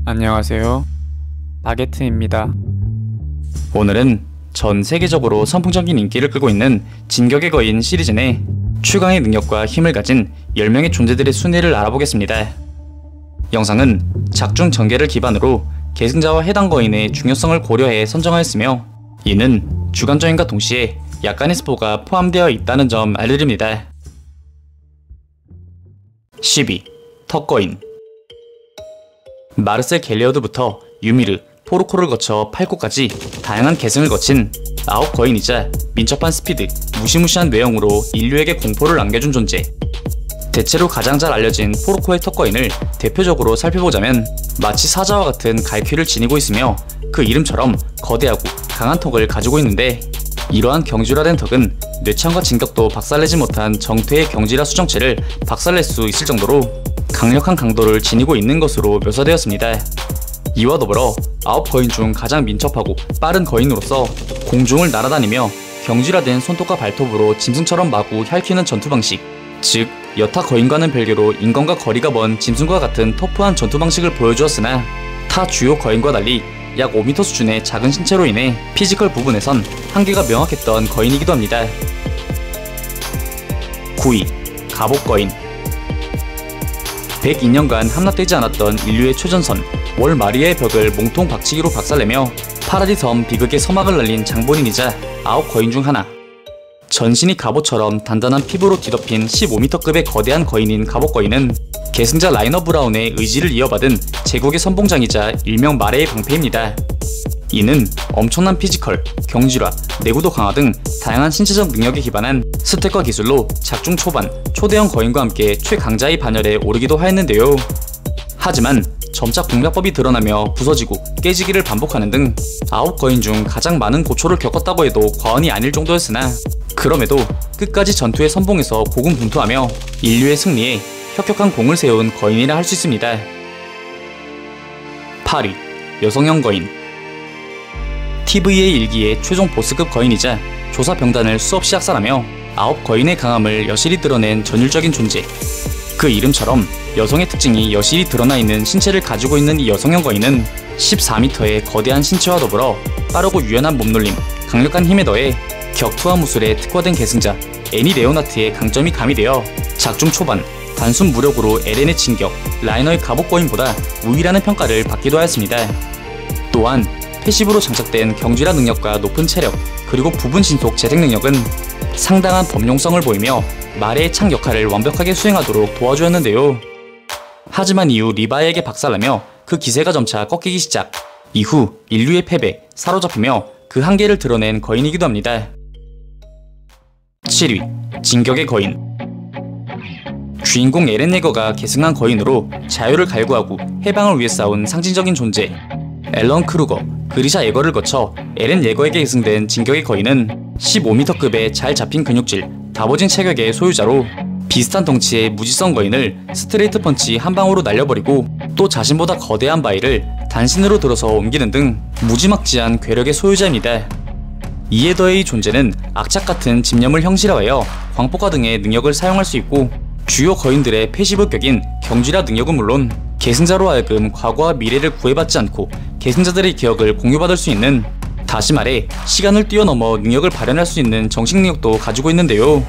안녕하세요. 바게트입니다. 오늘은 전 세계적으로 선풍적인 인기를 끌고 있는 진격의 거인 시리즈 내 최강의 능력과 힘을 가진 10명의 존재들의 순위를 알아보겠습니다. 영상은 작중 전개를 기반으로 계승자와 해당 거인의 중요성을 고려해 선정하였으며, 이는 주관적인과 동시에 약간의 스포가 포함되어 있다는 점 알려드립니다. 10위. 턱거인. 마르셀 갤리어드부터 유미르, 포르코를 거쳐 팔코까지 다양한 계승을 거친 9거인이자 민첩한 스피드, 무시무시한 외형으로 인류에게 공포를 안겨준 존재. 대체로 가장 잘 알려진 포르코의 턱거인을 대표적으로 살펴보자면, 마치 사자와 같은 갈퀴를 지니고 있으며 그 이름처럼 거대하고 강한 턱을 가지고 있는데, 이러한 경질화된 턱은 뇌창과 진격도 박살내지 못한 정퇴의 경질화 수정체를 박살낼 수 있을 정도로 강력한 강도를 지니고 있는 것으로 묘사되었습니다. 이와 더불어 9거인 중 가장 민첩하고 빠른 거인으로서 공중을 날아다니며 경질화된 손톱과 발톱으로 짐승처럼 마구 핥히는 전투 방식, 즉 여타 거인과는 별개로 인간과 거리가 먼 짐승과 같은 터프한 전투 방식을 보여주었으나, 타 주요 거인과 달리 약 5m 수준의 작은 신체로 인해 피지컬 부분에선 한계가 명확했던 거인이기도 합니다. 9위. 갑옷거인. 102년간 함락되지 않았던 인류의 최전선 월마리아의 벽을 몸통 박치기로 박살내며 파라디 섬 비극의 서막을 날린 장본인이자 9거인 중 하나. 전신이 갑옷처럼 단단한 피부로 뒤덮인 15m급의 거대한 거인인 갑옷거인은 계승자 라이너 브라운의 의지를 이어받은 제국의 선봉장이자 일명 마레의 방패입니다. 이는 엄청난 피지컬, 경질화, 내구도 강화 등 다양한 신체적 능력에 기반한 스택과 기술로 작중 초반, 초대형 거인과 함께 최강자의 반열에 오르기도 하였는데요. 하지만 점차 공략법이 드러나며 부서지고 깨지기를 반복하는 등 9거인 중 가장 많은 고초를 겪었다고 해도 과언이 아닐 정도였으나, 그럼에도 끝까지 전투의 선봉에서 고군분투하며 인류의 승리에 혁혁한 공을 세운 거인이라 할 수 있습니다. 8위. 여성형 거인. TVA 일기의 최종 보스급 거인이자 조사병단을 수없이 학살하며 9거인의 강함을 여실히 드러낸 전율적인 존재. 그 이름처럼 여성의 특징이 여실히 드러나 있는 신체를 가지고 있는 이 여성형 거인은 14m의 거대한 신체와 더불어 빠르고 유연한 몸놀림, 강력한 힘에 더해 격투와 무술에 특화된 계승자 애니 레오나트의 강점이 가미되어 작중 초반, 단순 무력으로 에렌의 진격, 라이너의 갑옷거인보다 우위라는 평가를 받기도 하였습니다. 또한 패시브로 장착된 경질화 능력과 높은 체력, 그리고 부분 신속 재생 능력은 상당한 범용성을 보이며 마레의 창 역할을 완벽하게 수행하도록 도와주었는데요. 하지만 이후 리바에게 박살나며 그 기세가 점차 꺾이기 시작, 이후 인류의 패배, 사로잡히며 그 한계를 드러낸 거인이기도 합니다. 7위. 진격의 거인. 주인공 에렌 예거가 계승한 거인으로 자유를 갈구하고 해방을 위해 싸운 상징적인 존재, 앨런 크루거, 그리샤 예거를 거쳐 에렌 예거에게 계승된 진격의 거인은 15m급의 잘 잡힌 근육질, 다워진 체격의 소유자로 비슷한 덩치의 무지성 거인을 스트레이트 펀치 한 방으로 날려버리고 또 자신보다 거대한 바위를 단신으로 들어서 옮기는 등 무지막지한 괴력의 소유자입니다. 이에 더해 이 존재는 악착 같은 집념을 형실화하여 광폭화 등의 능력을 사용할 수 있고, 주요 거인들의 패시브 격인 경질화 능력은 물론 계승자로 하여금 과거와 미래를 구애받지 않고 계승자들의 기억을 공유받을 수 있는, 다시 말해 시간을 뛰어넘어 능력을 발현할 수 있는 정식 능력도 가지고 있는데요.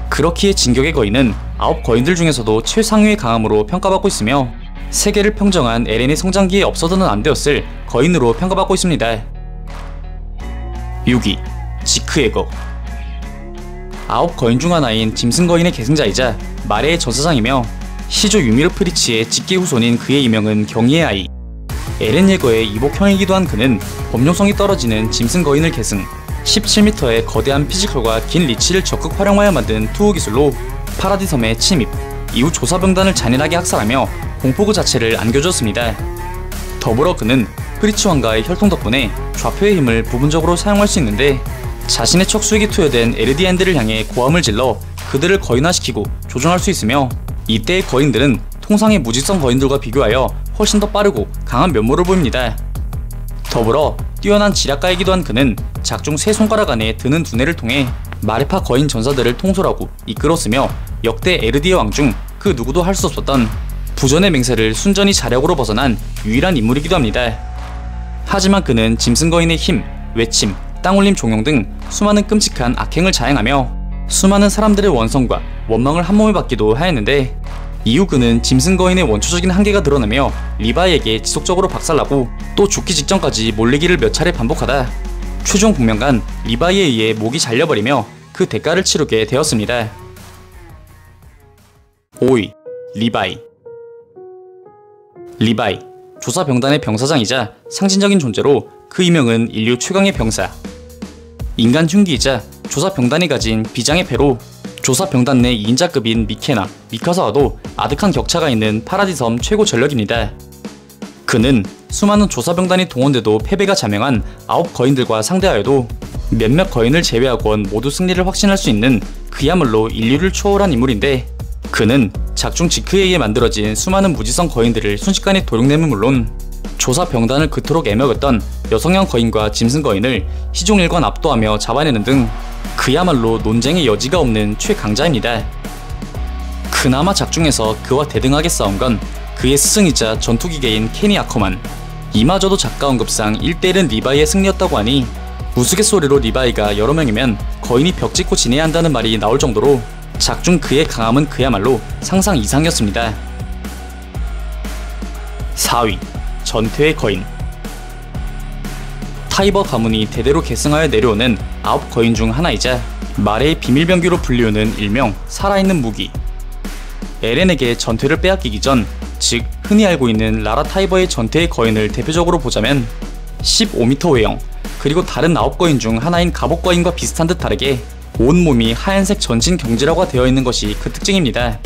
그렇기에 진격의 거인은 9거인들 중에서도 최상위의 강함으로 평가받고 있으며, 세계를 평정한 에렌의 성장기에 없어서는 안 되었을 거인으로 평가받고 있습니다. 6위. 지크 예거. 9거인 중 하나인 짐승 거인의 계승자이자 마레의 전사장이며 시조 유미르 프리치의 직계 후손인 그의 이명은 경의의 아이. 에렌 예거의 이복형이기도 한 그는 범용성이 떨어지는 짐승 거인을 계승, 17m의 거대한 피지컬과 긴 리치를 적극 활용하여 만든 투우 기술로 파라디 섬에 침입, 이후 조사병단을 잔인하게 학살하며 공포 그 자체를 안겨주었습니다. 더불어 그는 프리치 왕가의 혈통 덕분에 좌표의 힘을 부분적으로 사용할 수 있는데, 자신의 척수에게 투여된 에르디안들을 향해 고함을 질러 그들을 거인화시키고 조종할 수 있으며, 이때의 거인들은 통상의 무지성 거인들과 비교하여 훨씬 더 빠르고 강한 면모를 보입니다. 더불어 뛰어난 지략가이기도 한 그는 작중 세 손가락 안에 드는 두뇌를 통해 마레파 거인 전사들을 통솔하고 이끌었으며, 역대 에르디의 왕 중 그 누구도 할 수 없었던 부전의 맹세를 순전히 자력으로 벗어난 유일한 인물이기도 합니다. 하지만 그는 짐승 거인의 힘, 외침, 땅올림 종용 등 수많은 끔찍한 악행을 자행하며 수많은 사람들의 원성과 원망을 한몸에 받기도 하였는데, 이후 그는 짐승 거인의 원초적인 한계가 드러나며 리바이에게 지속적으로 박살나고 또 죽기 직전까지 몰리기를 몇 차례 반복하다 최종 복면간 리바이에 의해 목이 잘려버리며 그 대가를 치르게 되었습니다. 5위. 리바이. 리바이, 조사병단의 병사장이자 상징적인 존재로 그 이명은 인류 최강의 병사, 인간 흉기이자 조사병단이 가진 비장의 패로 조사병단 내 2인자급인 미케나, 미카사와도 아득한 격차가 있는 파라디섬 최고 전력입니다. 그는 수많은 조사병단이 동원돼도 패배가 자명한 9거인들과 상대하여도 몇몇 거인을 제외하곤 모두 승리를 확신할 수 있는 그야말로 인류를 초월한 인물인데, 그는 작중 지크에 의해 만들어진 수많은 무지성 거인들을 순식간에 도륙내면 물론 조사병단을 그토록 애먹였던 여성형 거인과 짐승 거인을 시종일관 압도하며 잡아내는 등 그야말로 논쟁의 여지가 없는 최강자입니다. 그나마 작중에서 그와 대등하게 싸운 건 그의 스승이자 전투기계인 케니 아커만, 이마저도 작가 언급상 1대1은 리바이의 승리였다고 하니 우스갯소리로 리바이가 여러 명이면 거인이 벽 짚고 지내야 한다는 말이 나올 정도로 작중 그의 강함은 그야말로 상상 이상이었습니다. 4위. 전퇴의 거인. 타이버 가문이 대대로 계승하여 내려오는 9거인 중 하나이자 말의 비밀병기로 불리우는 일명 살아있는 무기. 에렌에게 전퇴를 빼앗기기 전, 즉 흔히 알고 있는 라라 타이버의 전퇴의 거인을 대표적으로 보자면 15m 외형, 그리고 다른 9거인 중 하나인 갑옷거인과 비슷한 듯 다르게 온몸이 하얀색 전신 경지라고가 되어 있는 것이 그 특징입니다.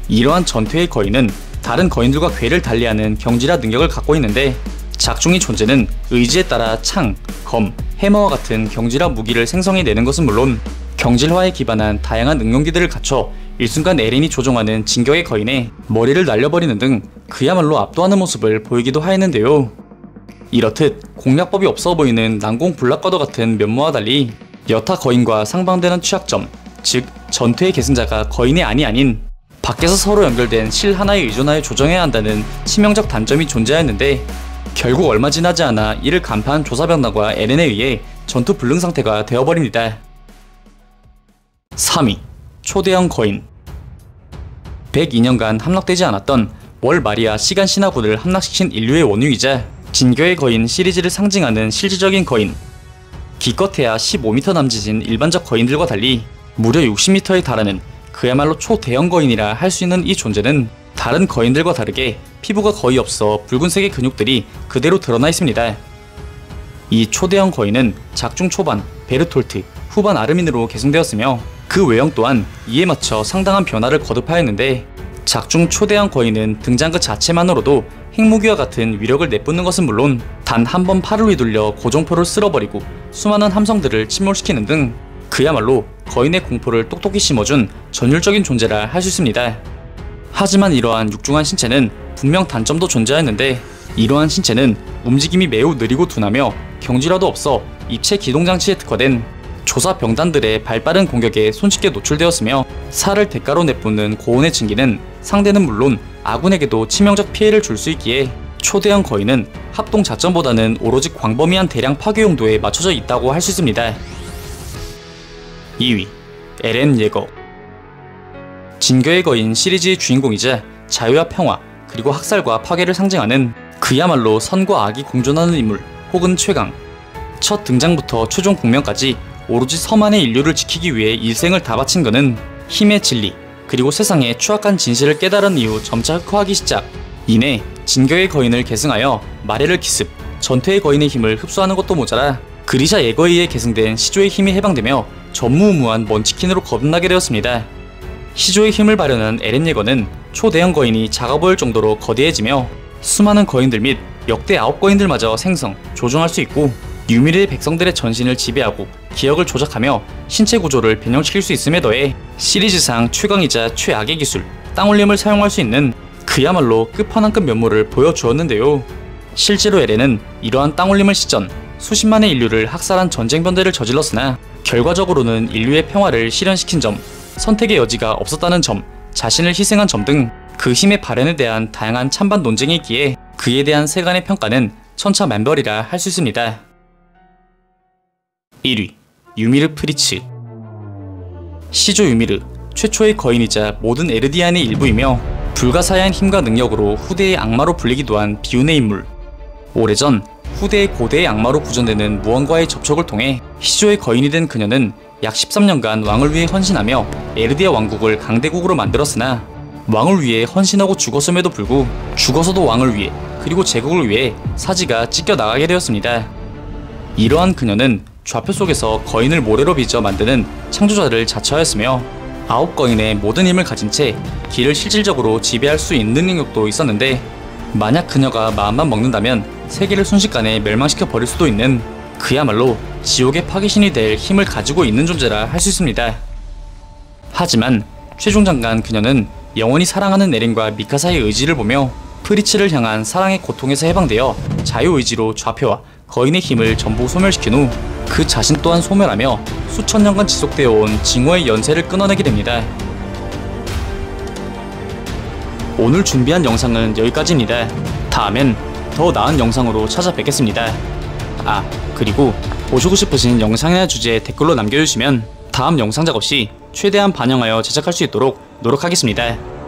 이러한 전퇴의 거인은 다른 거인들과 괴를 달리하는 경지라 능력을 갖고 있는데, 작중의 존재는 의지에 따라 창, 검, 해머와 같은 경지라 무기를 생성해내는 것은 물론 경질화에 기반한 다양한 응용기들을 갖춰 일순간 에렌이 조종하는 진격의 거인에 머리를 날려버리는 등 그야말로 압도하는 모습을 보이기도 하였는데요. 이렇듯 공략법이 없어 보이는 난공 블락과도 같은 면모와 달리 여타 거인과 상반되는 취약점, 즉 전투의 계승자가 거인의 안이 아닌 밖에서 서로 연결된 실 하나에 의존하여 조정해야 한다는 치명적 단점이 존재하였는데, 결국 얼마 지나지 않아 이를 간파한 조사병단과 에렌에 의해 전투 불능 상태가 되어버립니다. 3위. 초대형 거인. 102년간 함락되지 않았던 월 마리아 시간 신화군을 함락시킨 인류의 원흉이자 진교의 거인 시리즈를 상징하는 실질적인 거인. 기껏해야 15m 남짓인 일반적 거인들과 달리 무려 60m에 달하는 그야말로 초대형 거인이라 할 수 있는 이 존재는 다른 거인들과 다르게 피부가 거의 없어 붉은색의 근육들이 그대로 드러나 있습니다. 이 초대형 거인은 작중 초반 베르톨트, 후반 아르민으로 계승되었으며 그 외형 또한 이에 맞춰 상당한 변화를 거듭하였는데, 작중 초대형 거인은 등장 그 자체만으로도 핵무기와 같은 위력을 내뿜는 것은 물론 단 한 번 팔을 휘둘려 고정포를 쓸어버리고 수많은 함성들을 침몰시키는 등 그야말로 거인의 공포를 똑똑히 심어준 전율적인 존재라 할 수 있습니다. 하지만 이러한 육중한 신체는 분명 단점도 존재하였는데, 이러한 신체는 움직임이 매우 느리고 둔하며 경지라도 없어 입체 기동장치에 특화된 조사병단들의 발빠른 공격에 손쉽게 노출되었으며, 살을 대가로 내뿜는 고온의 증기는 상대는 물론 아군에게도 치명적 피해를 줄 수 있기에 초대형 거인은 합동 작전보다는 오로지 광범위한 대량 파괴 용도에 맞춰져 있다고 할 수 있습니다. 2위. 에렌 예거. 진교의 거인 시리즈의 주인공이자 자유와 평화, 그리고 학살과 파괴를 상징하는 그야말로 선과 악이 공존하는 인물 혹은 최강. 첫 등장부터 최종 공명까지 오로지 서만의 인류를 지키기 위해 일생을 다 바친 그는 힘의 진리, 그리고 세상의 추악한 진실을 깨달은 이후 점차 흑화하기 시작. 이내 진교의 거인을 계승하여 마레를 기습, 전퇴의 거인의 힘을 흡수하는 것도 모자라 그리샤 예거에 의해 계승된 시조의 힘이 해방되며 전무후무한 먼치킨으로 거듭나게 되었습니다. 시조의 힘을 발현한 에렌 예거는 초대형 거인이 작아 보일 정도로 거대해지며 수많은 거인들 및 역대 9거인들마저 생성, 조종할 수 있고 유미르의 백성들의 전신을 지배하고 기억을 조작하며 신체 구조를 변형시킬 수 있음에 더해 시리즈상 최강이자 최악의 기술 땅올림을 사용할 수 있는 그야말로 끝판왕급 면모를 보여주었는데요. 실제로 에렌은 이러한 땅올림을 시전 수십만의 인류를 학살한 전쟁변대를 저질렀으나 결과적으로는 인류의 평화를 실현시킨 점, 선택의 여지가 없었다는 점, 자신을 희생한 점 등 그 힘의 발현에 대한 다양한 찬반 논쟁이 있기에 그에 대한 세간의 평가는 천차만별이라 할 수 있습니다. 1위 유미르 프리츠. 시조 유미르, 최초의 거인이자 모든 에르디안의 일부이며 불가사의한 힘과 능력으로 후대의 악마로 불리기도 한 비운의 인물. 오래전 후대의 고대의 악마로 구전되는 무언과의 접촉을 통해 시조의 거인이 된 그녀는 약 13년간 왕을 위해 헌신하며 에르디아 왕국을 강대국으로 만들었으나 왕을 위해 헌신하고 죽었음에도 불구 죽어서도 왕을 위해 그리고 제국을 위해 사지가 찢겨나가게 되었습니다. 이러한 그녀는 좌표 속에서 거인을 모래로 빚어 만드는 창조자를 자처하였으며 9거인의 모든 힘을 가진 채 길을 실질적으로 지배할 수 있는 능력도 있었는데 만약 그녀가 마음만 먹는다면 세계를 순식간에 멸망시켜 버릴 수도 있는 그야말로 지옥의 파괴신이 될 힘을 가지고 있는 존재라 할 수 있습니다. 하지만 최종 장관 그녀는 영원히 사랑하는 에렌과 미카사의 의지를 보며 프리츠를 향한 사랑의 고통에서 해방되어 자유의지로 좌표와 거인의 힘을 전부 소멸시킨 후 그 자신 또한 소멸하며 수천 년간 지속되어 온 징후의 연쇄를 끊어내게 됩니다. 오늘 준비한 영상은 여기까지입니다. 다음엔 더 나은 영상으로 찾아뵙겠습니다. 그리고 보시고 싶으신 영상이나 주제 댓글로 남겨주시면 다음 영상 작업 시 최대한 반영하여 제작할 수 있도록 노력하겠습니다.